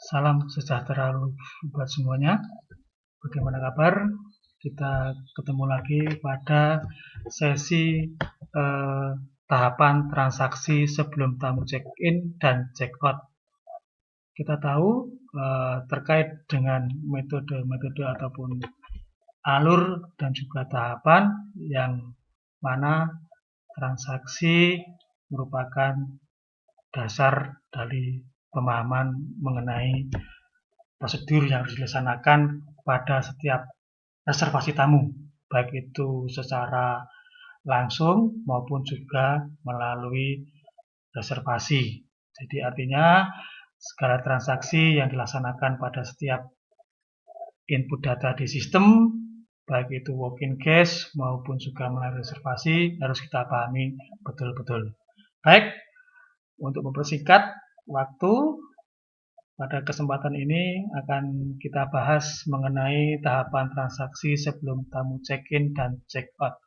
Salam sejahtera buat semuanya. Bagaimana kabar? Kita ketemu lagi pada sesi tahapan transaksi sebelum tamu check-in dan check-out. Kita tahu terkait dengan metode-metode ataupun alur dan juga tahapan yang mana transaksi merupakan dasar dari pemahaman mengenai prosedur yang harus dilaksanakan pada setiap reservasi tamu, baik itu secara langsung maupun juga melalui reservasi. Jadi artinya segala transaksi yang dilaksanakan pada setiap input data di sistem, baik itu walk-in cash maupun juga melalui reservasi, harus kita pahami betul-betul. Baik, untuk mempersingkat waktu, pada kesempatan ini akan kita bahas mengenai tahapan transaksi sebelum tamu check-in dan check-out.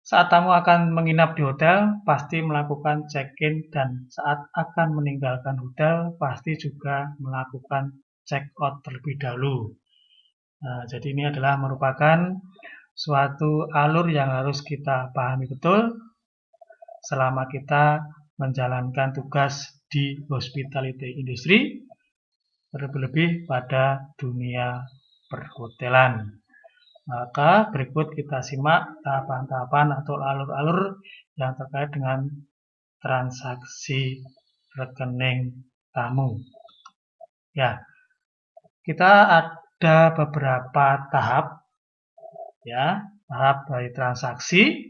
Saat tamu akan menginap di hotel, pasti melakukan check-in dan saat akan meninggalkan hotel, pasti juga melakukan check-out terlebih dahulu. Nah, jadi ini adalah merupakan suatu alur yang harus kita pahami betul selama kita menjalankan tugas di hospitality industry, terlebih pada dunia perhotelan. Maka berikut kita simak tahapan-tahapan atau alur-alur yang terkait dengan transaksi rekening tamu. Ya, kita ada beberapa tahap, ya, tahap dari transaksi.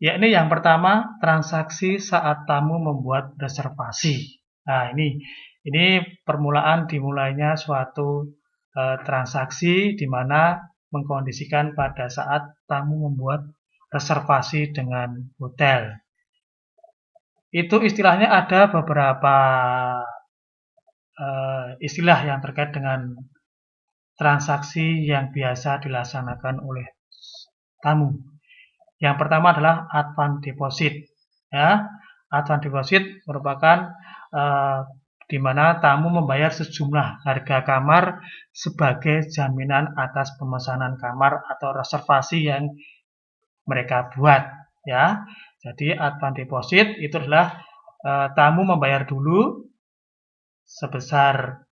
Yakni yang pertama, transaksi saat tamu membuat reservasi. Nah, ini permulaan dimulainya suatu transaksi di mana mengkondisikan pada saat tamu membuat reservasi dengan hotel. Itu istilahnya ada beberapa istilah yang terkait dengan transaksi yang biasa dilaksanakan oleh tamu. Yang pertama adalah advance deposit. Ya, advance deposit merupakan di mana tamu membayar sejumlah harga kamar sebagai jaminan atas pemesanan kamar atau reservasi yang mereka buat. Ya, jadi advance deposit itu adalah tamu membayar dulu sebesar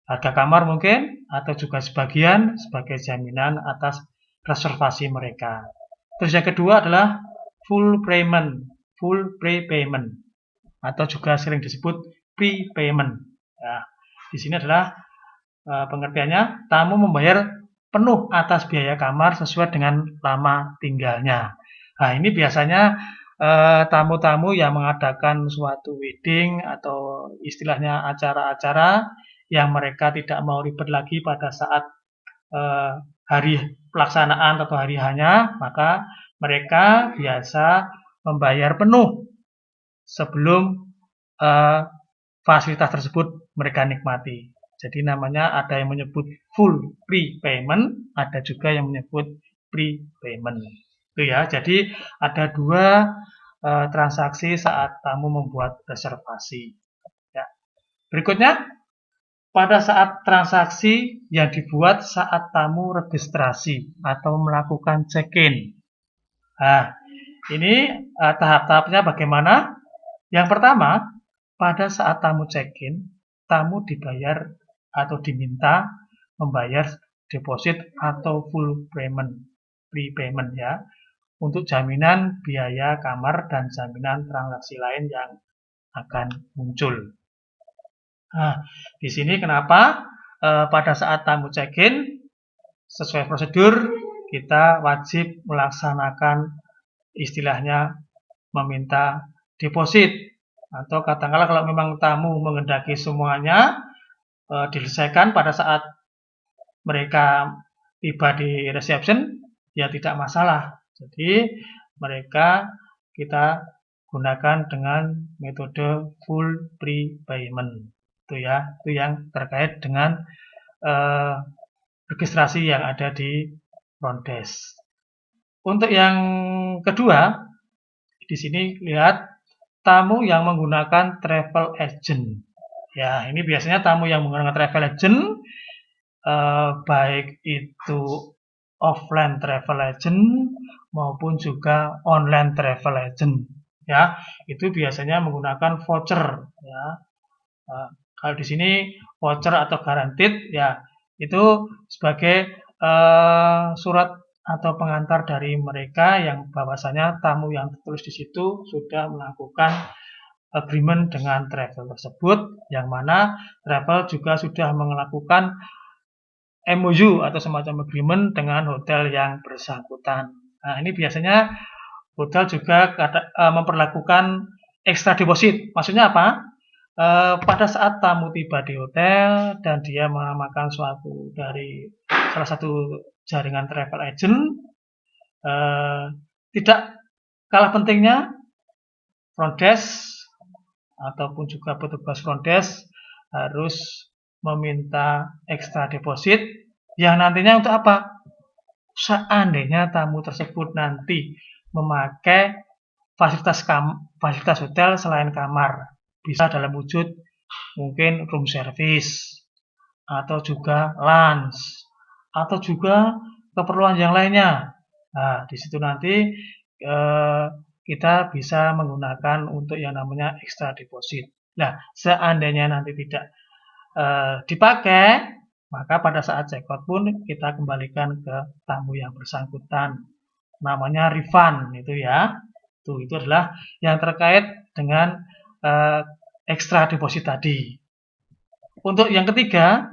harga kamar mungkin atau juga sebagian sebagai jaminan atas reservasi mereka. Terus yang kedua adalah full prepayment atau juga sering disebut prepayment. Ya, di sini adalah pengertiannya tamu membayar penuh atas biaya kamar sesuai dengan lama tinggalnya. Nah, ini biasanya tamu-tamu yang mengadakan suatu wedding atau istilahnya acara-acara yang mereka tidak mau ribet lagi pada saat hari pelaksanaan atau hari hanya, maka mereka biasa membayar penuh sebelum fasilitas tersebut mereka nikmati. Jadi namanya ada yang menyebut full prepayment, ada juga yang menyebut prepayment. Itu ya. Jadi ada dua transaksi saat tamu membuat reservasi. Ya. Berikutnya, pada saat transaksi yang dibuat saat tamu registrasi atau melakukan check-in. Nah, ini tahap-tahapnya bagaimana? Yang pertama, pada saat tamu check-in, tamu dibayar atau diminta membayar deposit atau full prepayment ya, untuk jaminan biaya kamar dan jaminan transaksi lain yang akan muncul. Nah, di sini kenapa pada saat tamu check-in sesuai prosedur kita wajib melaksanakan istilahnya meminta deposit, atau katakanlah kalau memang tamu menghendaki semuanya diselesaikan pada saat mereka tiba di reception, ya tidak masalah. Jadi mereka kita gunakan dengan metode full prepayment. Itu ya, itu yang terkait dengan registrasi yang ada di front desk. Untuk yang kedua, di sini lihat tamu yang menggunakan travel agent. Ya, ini biasanya tamu yang menggunakan travel agent, baik itu offline travel agent maupun juga online travel agent. Ya, itu biasanya menggunakan voucher. Ya, kalau di sini voucher atau guaranteed, ya itu sebagai surat atau pengantar dari mereka yang bahwasanya tamu yang tertulis di situ sudah melakukan agreement dengan travel tersebut, yang mana travel juga sudah melakukan MOU atau semacam agreement dengan hotel yang bersangkutan. Nah, ini biasanya hotel juga memperlakukan extra deposit. Maksudnya apa? Pada saat tamu tiba di hotel dan dia mengamankan suatu dari salah satu jaringan travel agent, tidak kalah pentingnya front desk ataupun juga petugas front desk harus meminta ekstra deposit yang nantinya untuk apa? Seandainya tamu tersebut nanti memakai fasilitas hotel selain kamar, bisa dalam wujud mungkin room service atau juga lunch atau juga keperluan yang lainnya. Nah, di situ nanti kita bisa menggunakan untuk yang namanya extra deposit. Nah, seandainya nanti tidak dipakai, maka pada saat check out pun kita kembalikan ke tamu yang bersangkutan. Namanya refund itu ya. Itu adalah yang terkait dengan extra deposit tadi. Untuk yang ketiga,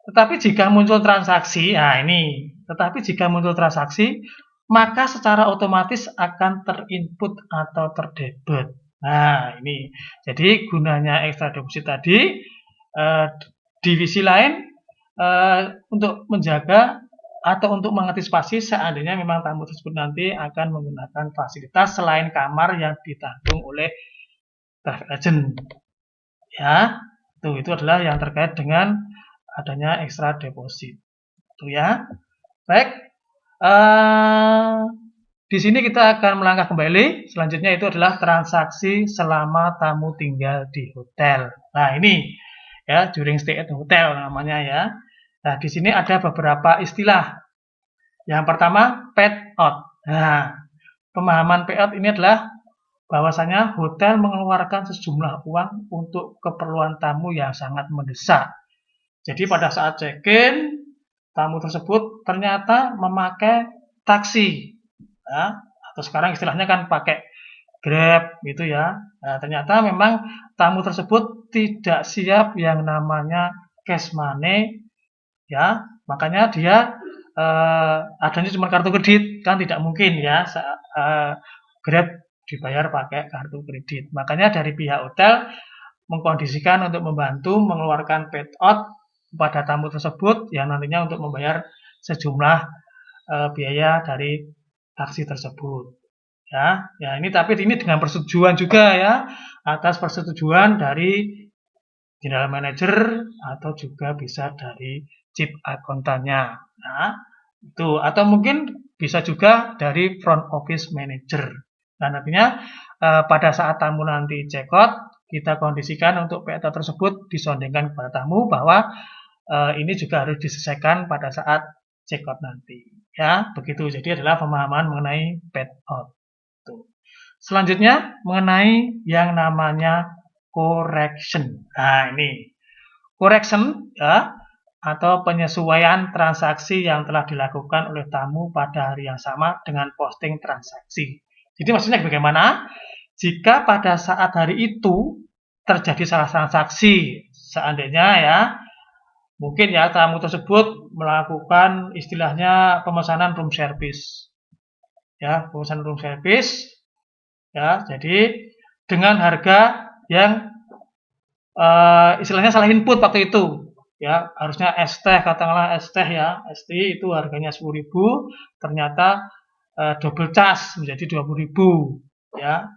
tetapi jika muncul transaksi, nah ini, tetapi jika muncul transaksi, maka secara otomatis akan terinput atau terdebit. Nah, ini. Jadi gunanya extra deposit tadi, divisi lain untuk menjaga atau untuk mengantisipasi seandainya memang tamu tersebut nanti akan menggunakan fasilitas selain kamar yang ditanggung oleh travel agent. Ya, itu adalah yang terkait dengan adanya extra deposit. Itu ya. Baik. Di sini kita akan melangkah kembali. Selanjutnya itu adalah transaksi selama tamu tinggal di hotel. Nah, ini ya during stay at hotel namanya ya. Nah, di sini ada beberapa istilah. Yang pertama, paid out. Nah, pemahaman paid out ini adalah bahwasanya hotel mengeluarkan sejumlah uang untuk keperluan tamu yang sangat mendesak. Jadi pada saat check-in, tamu tersebut ternyata memakai taksi, ya, atau sekarang istilahnya kan pakai Grab gitu ya. Nah, ternyata memang tamu tersebut tidak siap yang namanya cash money, ya, makanya dia adanya cuma kartu kredit, kan tidak mungkin ya Grab dibayar pakai kartu kredit. Makanya dari pihak hotel mengkondisikan untuk membantu mengeluarkan paid out kepada tamu tersebut yang nantinya untuk membayar sejumlah biaya dari taksi tersebut. Ya, ini tapi ini dengan persetujuan juga ya, atas persetujuan dari general manager atau juga bisa dari chief akuntannya. Nah, itu atau mungkin bisa juga dari front office manager. Nah, nantinya pada saat tamu nanti check out, kita kondisikan untuk PTA tersebut disondingkan kepada tamu bahwa ini juga harus diselesaikan pada saat check out nanti. Ya, begitu. Jadi adalah pemahaman mengenai paid out. Tuh. Selanjutnya mengenai yang namanya correction. Nah, ini correction ya atau penyesuaian transaksi yang telah dilakukan oleh tamu pada hari yang sama dengan posting transaksi. Jadi maksudnya bagaimana? Jika pada saat hari itu terjadi salah transaksi, seandainya ya, mungkin ya tamu tersebut melakukan istilahnya pemesanan room service. Ya, pemesanan room service ya. Jadi dengan harga yang istilahnya salah input waktu itu. Ya, harusnya es teh katakanlah es teh ya, es teh itu harganya 10.000, ternyata double charge menjadi 20.000 ya.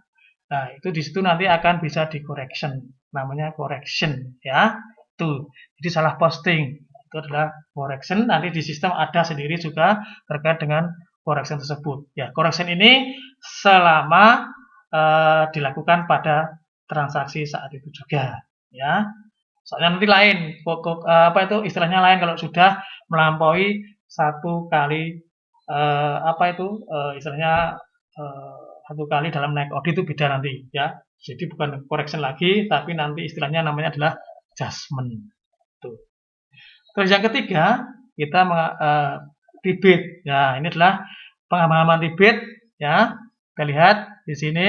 Nah, itu di situ nanti akan bisa di correction. Namanya correction ya. Tuh. Jadi salah posting. Itu adalah correction. Nanti di sistem ada sendiri juga terkait dengan correction tersebut. Ya, correction ini selama dilakukan pada transaksi saat itu juga ya. Soalnya nanti lain, istilahnya lain kalau sudah melampaui 1 kali istilahnya 1 kali dalam naik audit itu beda nanti ya. Jadi bukan correction lagi, tapi nanti istilahnya namanya adalah adjustment. Tuh. Terus yang ketiga kita rebate. Ya, ini adalah pengamanan rebate ya. Kita lihat di sini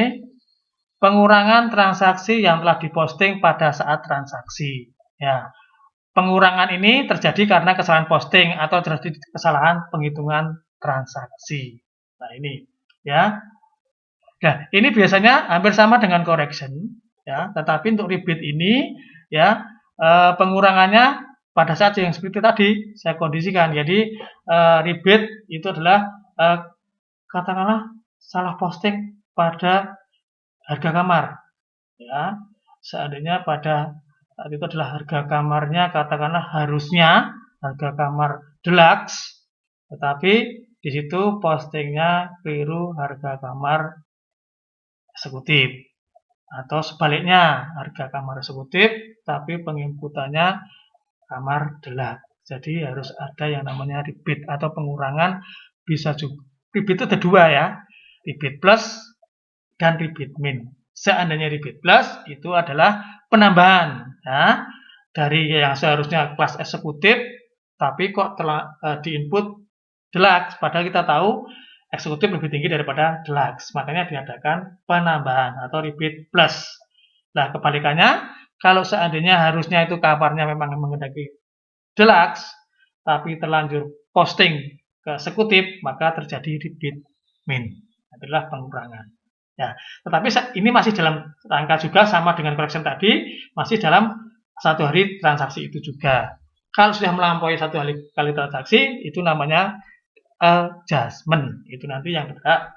pengurangan transaksi yang telah diposting pada saat transaksi. Ya, pengurangan ini terjadi karena kesalahan posting atau terjadi kesalahan penghitungan transaksi. Nah ini ya. Nah ini biasanya hampir sama dengan correction ya. Tetapi untuk rebate ini ya pengurangannya pada saat yang seperti tadi saya kondisikan. Jadi rebate itu adalah katakanlah salah posting pada harga kamar ya. Seandainya pada saat itu adalah harga kamarnya katakanlah harusnya harga kamar deluxe, tetapi di situ postingnya keliru harga kamar eksekutif, atau sebaliknya harga kamar eksekutif tapi penginputannya kamar deluxe. Jadi harus ada yang namanya rebate atau pengurangan. Bisa juga rebate itu ada dua ya, rebate plus dan rebate min. Seandainya rebate plus itu adalah penambahan ya, dari yang seharusnya kelas eksekutif tapi kok telah diinput deluxe, padahal kita tahu eksekutif lebih tinggi daripada deluxe, makanya diadakan penambahan atau rebate plus. Nah kebalikannya, kalau seandainya harusnya itu kamarnya memang menghendaki deluxe tapi terlanjur posting ke eksekutif, maka terjadi rebate min, adalah pengurangan. Ya, tetapi ini masih dalam rangka juga sama dengan correction tadi, masih dalam 1 hari transaksi itu juga. Kalau sudah melampaui 1 kali transaksi, itu namanya adjustment. Itu nanti yang berhak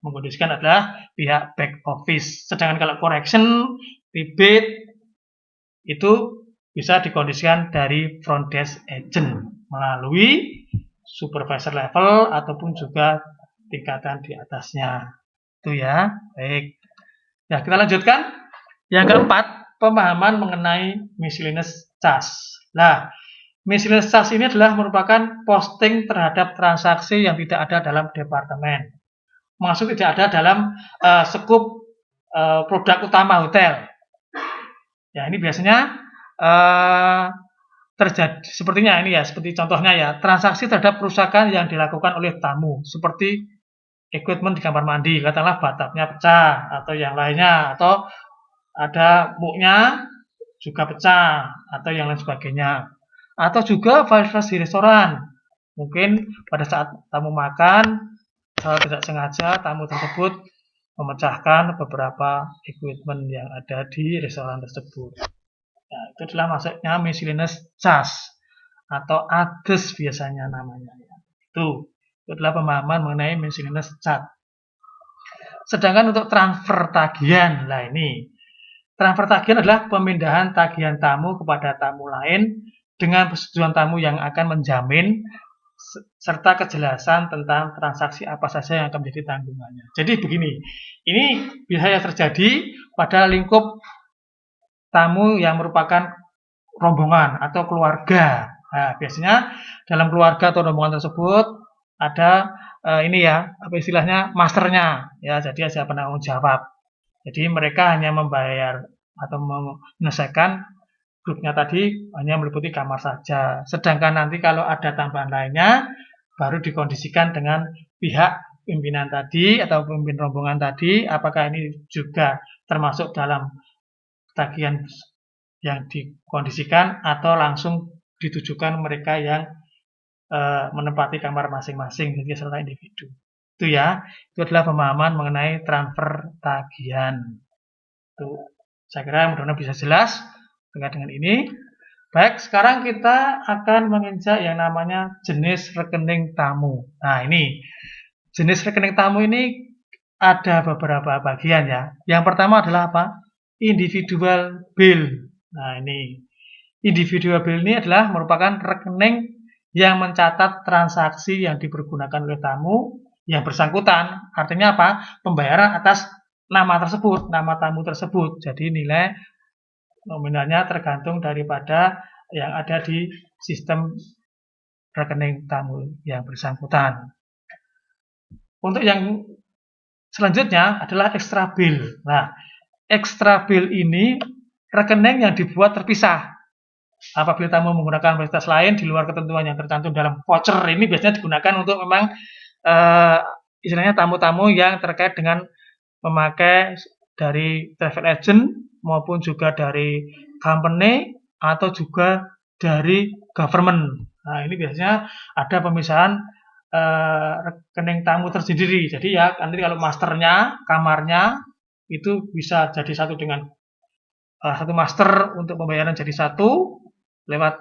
mengkondisikan adalah pihak back office. Sedangkan kalau correction, rebate itu bisa dikondisikan dari front desk agent melalui supervisor level ataupun juga tingkatan di atasnya. Itu ya. Baik. Ya, kita lanjutkan. Yang keempat, pemahaman mengenai miscellaneous charge. Nah, miscellaneous charge ini adalah merupakan posting terhadap transaksi yang tidak ada dalam departemen. Maksud tidak ada dalam skup produk utama hotel. Ya, ini biasanya terjadi sepertinya ini ya, seperti contohnya ya, transaksi terhadap kerusakan yang dilakukan oleh tamu, seperti equipment di kamar mandi, katakanlah bathtubnya pecah atau yang lainnya, atau ada muknya juga pecah atau yang lain sebagainya. Atau juga vice-versa di restoran, mungkin pada saat tamu makan tidak sengaja tamu tersebut memecahkan beberapa equipment yang ada di restoran tersebut. Nah, itu adalah maksudnya miscellaneous charge atau ADES biasanya namanya. Itu adalah pemahaman mengenai miscellaneous charge. Sedangkan untuk transfer tagihan, nah ini transfer tagihan adalah pemindahan tagihan tamu kepada tamu lain dengan persetujuan tamu yang akan menjamin serta kejelasan tentang transaksi apa saja yang akan menjadi tanggungannya. Jadi begini, ini biasanya terjadi pada lingkup tamu yang merupakan rombongan atau keluarga. Nah, biasanya dalam keluarga atau rombongan tersebut ada ini ya, apa istilahnya, masternya ya, jadi ada penanggung jawab. Jadi mereka hanya membayar atau menyelesaikan grupnya tadi hanya meliputi kamar saja. Sedangkan nanti kalau ada tambahan lainnya baru dikondisikan dengan pihak pimpinan tadi atau pemimpin rombongan tadi, apakah ini juga termasuk dalam tagihan yang dikondisikan atau langsung ditujukan mereka yang menempati kamar masing-masing, jadi serta individu. Itu ya, itu adalah pemahaman mengenai transfer tagihan. Itu saya kira mudah-mudahan bisa jelas terkait dengan ini. Baik, sekarang kita akan menginjak yang namanya jenis rekening tamu. Nah, ini jenis rekening tamu ini ada beberapa bagian ya. Yang pertama adalah apa? Individual bill. Nah, ini individual bill ini adalah merupakan rekening yang mencatat transaksi yang dipergunakan oleh tamu yang bersangkutan. Artinya apa? Pembayaran atas nama tersebut, nama tamu tersebut. Jadi nilai Nominalnya tergantung daripada yang ada di sistem rekening tamu yang bersangkutan. Untuk yang selanjutnya adalah extra bill. Nah, extra bill ini rekening yang dibuat terpisah. Apabila tamu menggunakan fasilitas lain di luar ketentuan yang tercantum dalam voucher, ini biasanya digunakan untuk memang istilahnya tamu-tamu yang terkait dengan memakai dari travel agent maupun juga dari company atau juga dari government. Nah, ini biasanya ada pemisahan rekening tamu tersendiri. Jadi ya nanti kalau masternya, kamarnya itu bisa jadi satu dengan satu master untuk pembayaran jadi satu lewat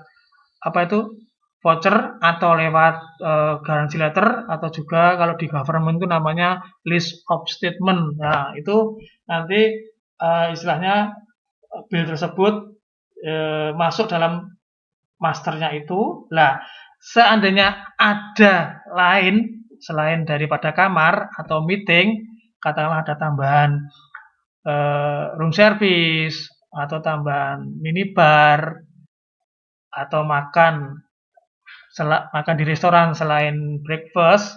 apa itu voucher atau lewat garansi letter atau juga kalau di government itu namanya list of statement. Nah, itu nanti istilahnya bill tersebut masuk dalam masternya itu. Lah, seandainya ada lain selain daripada kamar atau meeting, katakanlah ada tambahan room service atau tambahan minibar atau makan di restoran selain breakfast,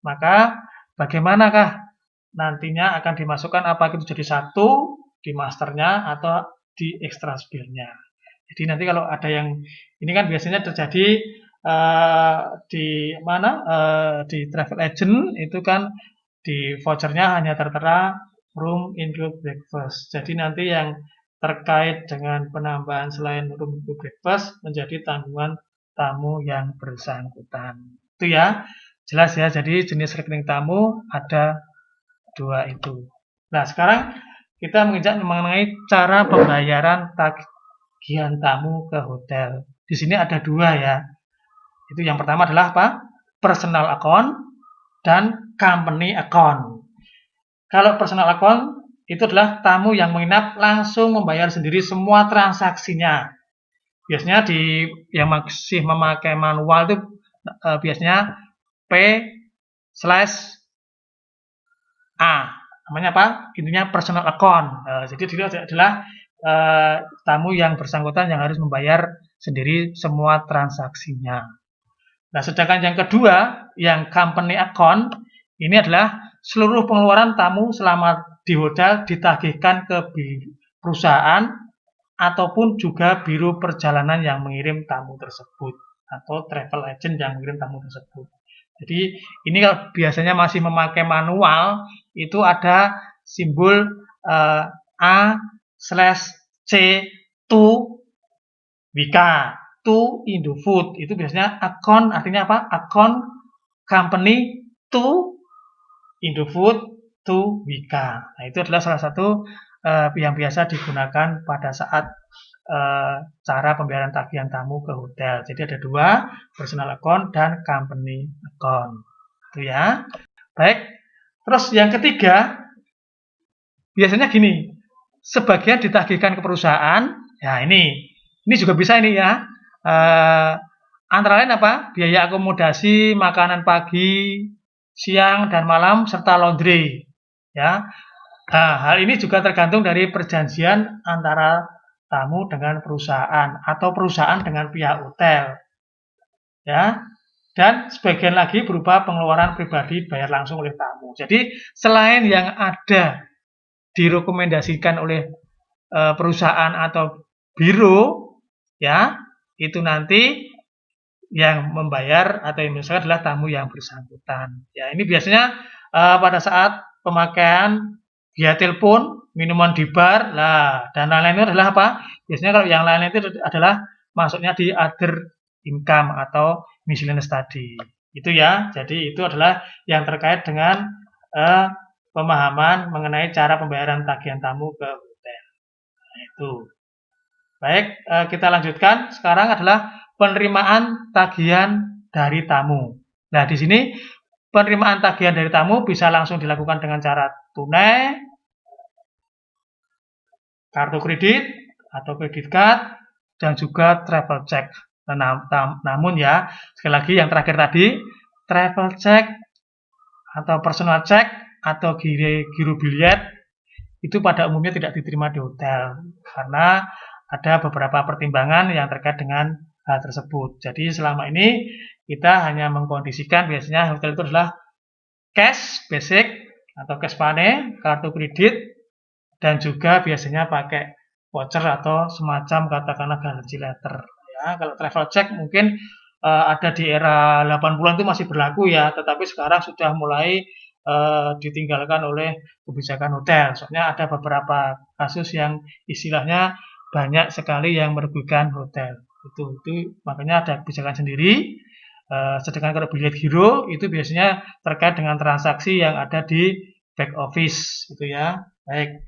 maka bagaimanakah nantinya akan dimasukkan apakah itu jadi satu di masternya atau di extra bill-nya. Jadi nanti kalau ada yang ini kan biasanya terjadi di mana di travel agent itu kan di vouchernya hanya tertera room include breakfast. Jadi nanti yang terkait dengan penambahan selain room include breakfast menjadi tanggungan tamu yang bersangkutan. Itu ya, jelas ya. Jadi jenis rekening tamu ada dua itu. Nah, sekarang kita menginjak mengenai cara pembayaran tagihan tamu ke hotel. Di sini ada dua ya. Itu yang pertama adalah apa? Personal account dan company account. Kalau personal account itu adalah tamu yang menginap langsung membayar sendiri semua transaksinya. Biasanya di yang masih memakai manual itu biasanya P/A. Namanya apa? Intinya personal account. Jadi itu adalah tamu yang bersangkutan yang harus membayar sendiri semua transaksinya. Nah, sedangkan yang kedua, yang company account, ini adalah seluruh pengeluaran tamu selama di hotel ditagihkan ke perusahaan ataupun juga biro perjalanan yang mengirim tamu tersebut atau travel agent yang mengirim tamu tersebut. Jadi ini kalau biasanya masih memakai manual itu ada simbol A/C to Wika to Indofood. Itu biasanya account artinya apa? Account company to Indofood to Wika. Nah, itu adalah salah satu yang biasa digunakan pada saat cara pembayaran tagihan tamu ke hotel. Jadi ada dua, personal account dan company account. Itu ya. Baik. Terus yang ketiga, biasanya gini, sebagian ditagihkan ke perusahaan. Ya ini juga bisa ini ya. Antara lain apa? Biaya akomodasi, makanan pagi, siang dan malam serta laundry. Ya. Nah, hal ini juga tergantung dari perjanjian antara tamu dengan perusahaan atau perusahaan dengan pihak hotel. Ya. Dan sebagian lagi berupa pengeluaran pribadi bayar langsung oleh tamu. Jadi selain yang ada direkomendasikan oleh perusahaan atau biro, ya itu nanti yang membayar atau yang misalkan adalah tamu yang bersangkutan. Ya ini biasanya pada saat pemakaian via telepon, minuman di bar, lah dan lain-lain itu adalah apa? Biasanya kalau yang lain-lain itu adalah masuknya di other income atau miscellaneous tadi. Itu ya. Jadi itu adalah yang terkait dengan pemahaman mengenai cara pembayaran tagihan tamu ke hotel. Nah, itu. Baik, kita lanjutkan. Sekarang adalah penerimaan tagihan dari tamu. Nah, di sini penerimaan tagihan dari tamu bisa langsung dilakukan dengan cara tunai, kartu kredit atau kredit card, dan juga travel check. Namun ya, sekali lagi yang terakhir tadi, travel check atau personal check atau giro billet itu pada umumnya tidak diterima di hotel karena ada beberapa pertimbangan yang terkait dengan hal tersebut. Jadi selama ini kita hanya mengkondisikan biasanya hotel itu adalah cash basic atau cash money, kartu kredit, dan juga biasanya pakai voucher atau semacam katakanlah guarantee letter. Ya, kalau travel check mungkin ada di era 80-an itu masih berlaku ya, tetapi sekarang sudah mulai ditinggalkan oleh kebijakan hotel. Soalnya ada beberapa kasus yang istilahnya banyak sekali yang merugikan hotel. Itu makanya ada kebijakan sendiri. Sedangkan kalau bilet giro itu biasanya terkait dengan transaksi yang ada di back office, gitu ya. Baik.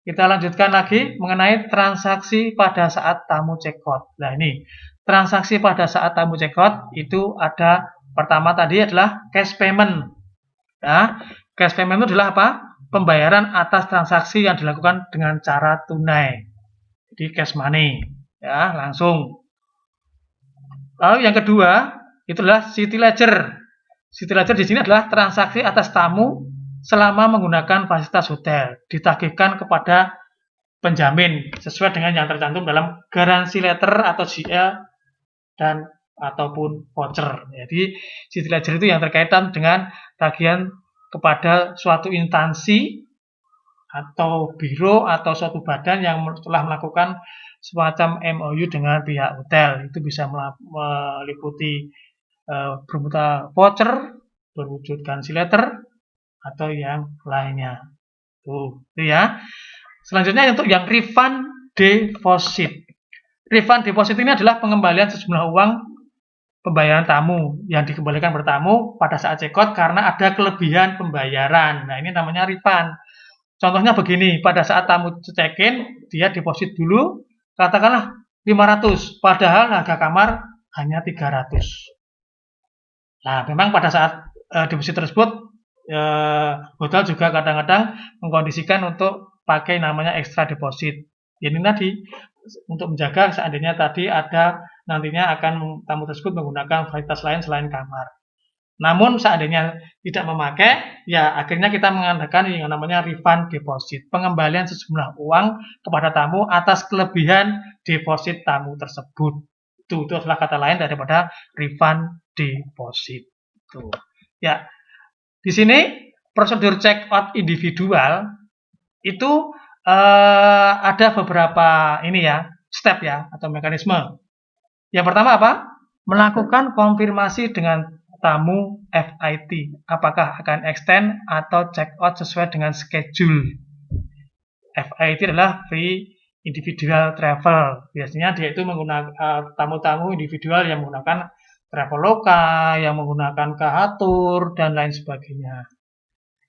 Kita lanjutkan lagi mengenai transaksi pada saat tamu check out. Nah ini, transaksi pada saat tamu check out itu ada pertama tadi adalah cash payment. Ya, cash payment itu adalah apa? Pembayaran atas transaksi yang dilakukan dengan cara tunai. Jadi cash money, ya langsung. Lalu yang kedua itu adalah city ledger. City ledger di sini adalah transaksi atas tamu selama menggunakan fasilitas hotel, ditagihkan kepada penjamin sesuai dengan yang tercantum dalam garansi letter atau GL dan ataupun voucher. Jadi city ledger itu yang terkaitan dengan tagihan kepada suatu instansi atau biro atau suatu badan yang telah melakukan semacam MOU dengan pihak hotel. Itu bisa meliputi berupa voucher, berwujud garansi letter, atau yang lainnya. Itu ya. Selanjutnya untuk yang refund deposit. Refund deposit ini adalah pengembalian sejumlah uang pembayaran tamu yang dikembalikan bertamu pada saat check out karena ada kelebihan pembayaran. Nah, ini namanya refund. Contohnya begini, pada saat tamu check-in, dia deposit dulu, katakanlah 500, padahal harga kamar hanya 300. Nah, memang pada saat deposit tersebut, hotel juga kadang-kadang mengkondisikan untuk pakai namanya extra deposit. Ini tadi untuk menjaga seandainya tadi ada nantinya akan tamu tersebut menggunakan fasilitas lain selain kamar. Namun seandainya tidak memakai, ya akhirnya kita mengadakan yang namanya refund deposit, pengembalian sejumlah uang kepada tamu atas kelebihan deposit tamu tersebut. Itu adalah kata lain daripada refund deposit. Tuh. Ya. Di sini prosedur check out individual itu ada beberapa ini ya, step ya atau mekanisme. Yang pertama apa? Melakukan konfirmasi dengan tamu FIT, apakah akan extend atau check out sesuai dengan schedule. FIT adalah free individual travel. Biasanya dia itu menggunakan tamu-tamu individual yang menggunakan Traveloka, yang menggunakan Kahatur, dan lain sebagainya.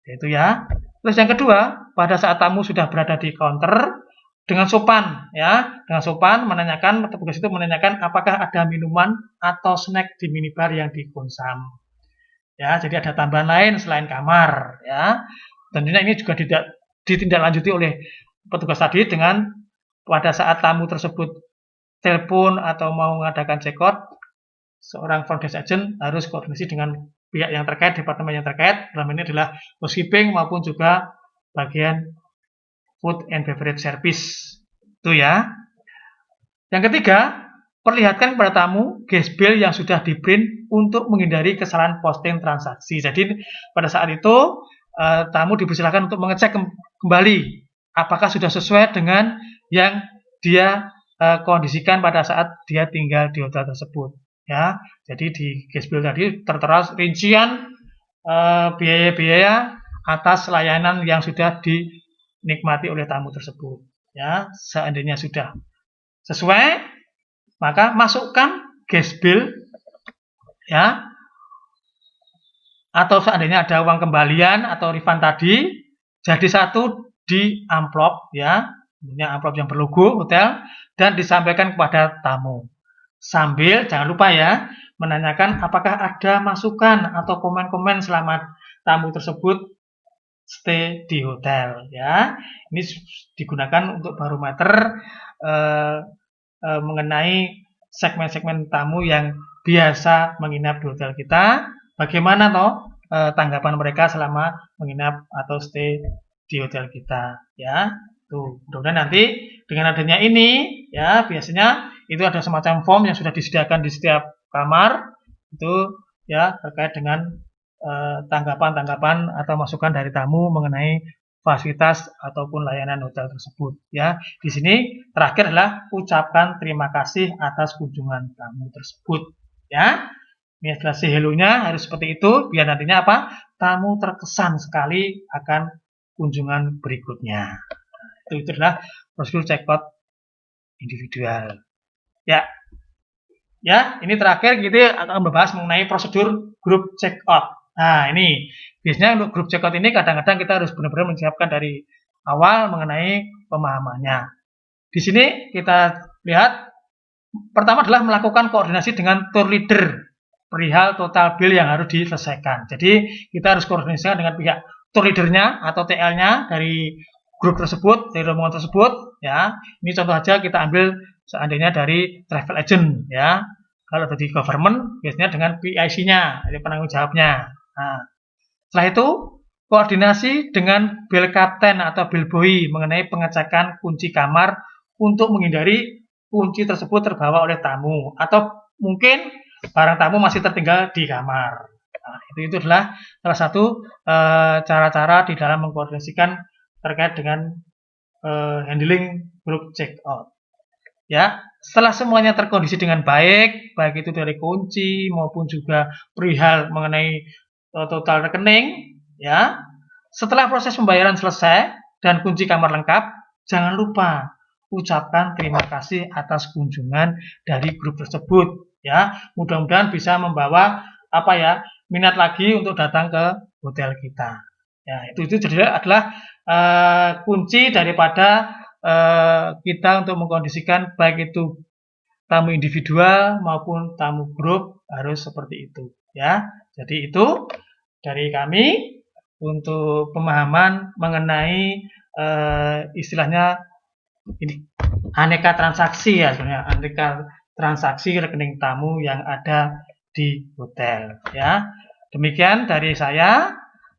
Itu ya. Terus yang kedua, pada saat tamu sudah berada di counter, dengan sopan, ya, dengan sopan menanyakan, petugas itu menanyakan apakah ada minuman atau snack di minibar yang dikonsum. Ya, jadi ada tambahan lain selain kamar, ya. Tentunya ini juga tidak ditindaklanjuti oleh petugas tadi dengan pada saat tamu tersebut telepon atau mau mengadakan check out, seorang front desk agent harus koordinasi dengan pihak yang terkait, departemen yang terkait, dalam ini adalah housekeeping maupun juga bagian food and beverage service. Itu ya. Yang ketiga, perlihatkan kepada tamu guest bill yang sudah di-print untuk menghindari kesalahan posting transaksi. Jadi pada saat itu tamu dipersilakan untuk mengecek kembali apakah sudah sesuai dengan yang dia kondisikan pada saat dia tinggal di hotel tersebut. Ya, jadi di guest bill tadi tertera rincian biaya-biaya atas layanan yang sudah dinikmati oleh tamu tersebut. Ya, seandainya sudah sesuai, maka masukkan guest bill, ya. Atau seandainya ada uang kembalian atau refund tadi, jadi satu di amplop, ya, punya amplop yang berlogo hotel dan disampaikan kepada tamu. Sambil jangan lupa ya, menanyakan apakah ada masukan atau komen-komen selama tamu tersebut stay di hotel, ya. Ini digunakan untuk barometer mengenai segmen-segmen tamu yang biasa menginap di hotel kita. Bagaimana toh tanggapan mereka selama menginap atau stay di hotel kita, ya. Tuh, mudah-mudahan nanti dengan adanya ini ya biasanya itu ada semacam form yang sudah disediakan di setiap kamar itu ya terkait dengan tanggapan-tanggapan atau masukan dari tamu mengenai fasilitas ataupun layanan hotel tersebut ya. Di sini terakhir adalah ucapkan terima kasih atas kunjungan tamu tersebut ya. Ini adalah say hello-nya harus seperti itu biar nantinya apa? Tamu terkesan sekali akan kunjungan berikutnya. Itu adalah prosedur check-out individual. Ya, ya, ini terakhir kita akan membahas mengenai prosedur grup check-out. Nah, ini biasanya untuk grup check-out ini kadang-kadang kita harus benar-benar menyiapkan dari awal mengenai pemahamannya. Di sini kita lihat pertama adalah melakukan koordinasi dengan tour leader perihal total bill yang harus diselesaikan. Jadi kita harus koordinasikan dengan pihak tour leadernya atau TL-nya dari grup tersebut, dari rombongan tersebut ya. Ini contoh aja kita ambil seandainya dari travel agent ya. Kalau dari government biasanya dengan PIC-nya, dari penanggung jawabnya. Nah, setelah itu koordinasi dengan bill captain atau bill boy mengenai pengecekan kunci kamar untuk menghindari kunci tersebut terbawa oleh tamu atau mungkin barang tamu masih tertinggal di kamar. Nah, itu adalah salah satu cara-cara di dalam mengkoordinasikan terkait dengan handling group check out. Ya, setelah semuanya terkondisi dengan baik, baik itu dari kunci maupun juga perihal mengenai total rekening, ya. Setelah proses pembayaran selesai dan kunci kamar lengkap, jangan lupa ucapkan terima kasih atas kunjungan dari grup tersebut, ya. Mudah-mudahan bisa membawa apa ya minat lagi untuk datang ke hotel kita. Ya, itu jadi adalah kunci daripada kita untuk mengkondisikan baik itu tamu individual maupun tamu grup harus seperti itu ya. Jadi itu dari kami untuk pemahaman mengenai istilahnya ini aneka transaksi ya sebenarnya aneka transaksi rekening tamu yang ada di hotel ya. Demikian dari saya.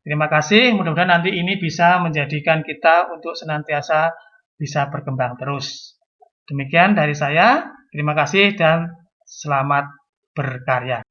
Terima kasih, mudah-mudahan nanti ini bisa menjadikan kita untuk senantiasa bisa berkembang terus. Demikian dari saya, terima kasih dan selamat berkarya.